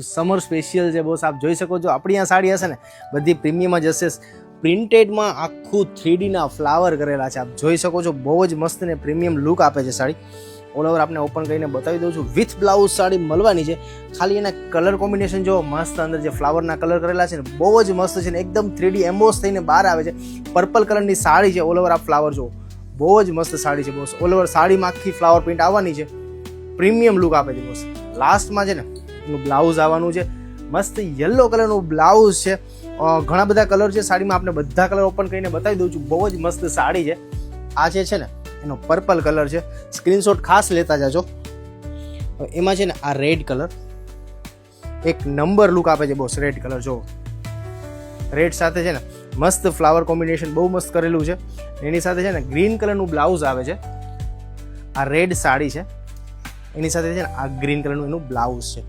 Summer special है boss, आप જોઈ શકો છો આપણી આ સાડી હશે ને બધી પ્રીમિયમ જ હશે. પ્રિન્ટેડમાં આખું 3D ના ફ્લાવર કરેલા છે, આપ જોઈ શકો છો. બહુ જ મસ્ત ને પ્રીમિયમ લુક આપે છે સાડી. ઓલ ઓવર આપને ઓપન કરીને બતાવી દઉં છું. વિથ બ્લાઉઝ સાડી મળવાની છે. ખાલી એના કલર કોમ્બિનેશન જો મસ્ત, અંદર જે ફ્લાવરના કલર કરેલા છે ને બહુ જ મસ્ત છે ને એકદમ 3D એમ્બોસ થઈને બહાર આવે છે. પર્પલ કલરની સાડી છે. ઓલ ઓવર આપ ફ્લાવર જુઓ, બહુ જ મસ્ત સાડી છે બોસ. ઓલ ઓવર સાડીમાં આખી ફ્લાવર પ્રિન્ટ આવવાની છે. પ્રીમિયમ લુક આપે છે બોસ. લાસ્ટમાં છે ને એનું બ્લાઉઝ આવવાનું છે. મસ્ત યલો કલરનું બ્લાઉઝ છે. ઘણા બધા કલર છે સાડીમાં, આપણે બધા કલર ઓપન કરીને બતાવી દઉં છું. બહુ જ મસ્ત સાડી છે. આ જે છે ને એનો પર્પલ કલર છે. સ્ક્રીનશોટ ખાસ લેતા જાજો. એમાં છે ને આ રેડ કલર એક નંબર લુક આપે છે બોસ. રેડ કલર જો, રેડ સાથે છે ને મસ્ત ફ્લાવર કોમ્બિનેશન બહુ મસ્ત કરેલું છે. એની સાથે છે ને ગ્રીન કલરનું બ્લાઉઝ આવે છે. આ રેડ સાડી છે, એની સાથે છે ને આ ગ્રીન કલરનું એનું બ્લાઉઝ છે.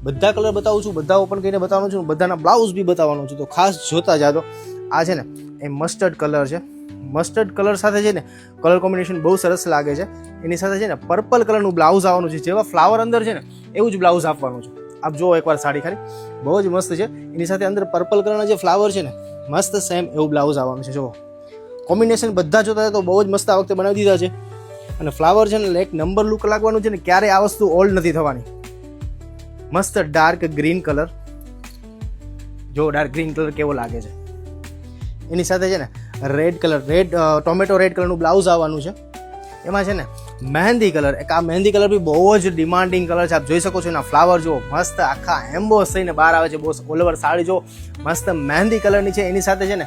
બધા કલર બતાવું છું, બધા ઓપન કરીને બતાવવાનું છું, બધાના બ્લાઉઝ બી બતાવવાનું છું, તો ખાસ જોતા જાજો. આ છે ને એ મસ્ટર્ડ કલર છે. મસ્ટર્ડ કલર સાથે છે ને કલર કોમ્બિનેશન બહુ સરસ લાગે છે. એની સાથે છે ને પર્પલ કલરનું બ્લાઉઝ આવવાનું છે. જેવા ફ્લાવર અંદર છે ને એવું જ બ્લાઉઝ આપવાનું છે. આપ જુઓ એકવાર સાડી ખાલી, બહુ જ મસ્ત છે. એની સાથે અંદર પર્પલ કલરના જે ફ્લાવર છે ને મસ્ત સેમ એવું બ્લાઉઝ આવવાનું છે. જુઓ કોમ્બિનેશન બધા જોતા તો બહુ જ મસ્ત આ વખતે બનાવી દીધા છે. અને ફ્લાવર છે ને એક નંબર લુક લાગવાનું છે ને, ક્યારે આ વસ્તુ ઓલ્ડ નથી થવાની. મસ્ત ડાર્ક ગ્રીન કલર જો, ડાર્ક ગ્રીન કલર કેવો લાગે છે. એની સાથે છે ને રેડ કલર, ટોમેટો રેડ કલરનું બ્લાઉઝ આવવાનું છે. એમાં છે ને મહેંદી કલર, એક આ મહેંદી કલર બી બહુ જ ડિમાન્ડિંગ કલર છે. આપ જોઈ શકો છો એના ફ્લાવર જુઓ, મસ્ત આખા એમ્બોસ થઈને બહાર આવે છે બોસ. ઓલ ઓવર સાડી જો મસ્ત મહેંદી કલરની છે. એની સાથે છે ને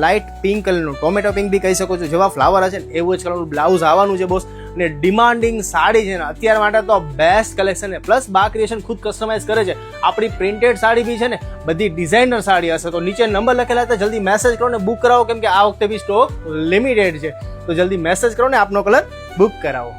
લાઇટ પિંક કલરનું, ટોમેટો પિંક બી કહી શકો છો, જેવા ફ્લાવર હશે ને એવું જ કલરનું બ્લાઉઝ આવવાનું છે બોસ. ને ડિમાન્ડિંગ સાડી છે ને અત્યાર માટે તો બેસ્ટ કલેક્શન છે. પ્લસ બા ક્રિએશન ખુદ કસ્ટમાઇઝ કરે છે. આપણી પ્રિન્ટેડ સાડી બી છે ને બધી ડિઝાઇનર સાડી હશે. તો નીચે નંબર લખેલા હતા, જલ્દી મેસેજ કરો ને બુક કરાવો, કેમ કે આ વખતે બી સ્ટોક લિમિટેડ છે. તો જલ્દી મેસેજ કરો ને આપનો કલર બુક કરાવો.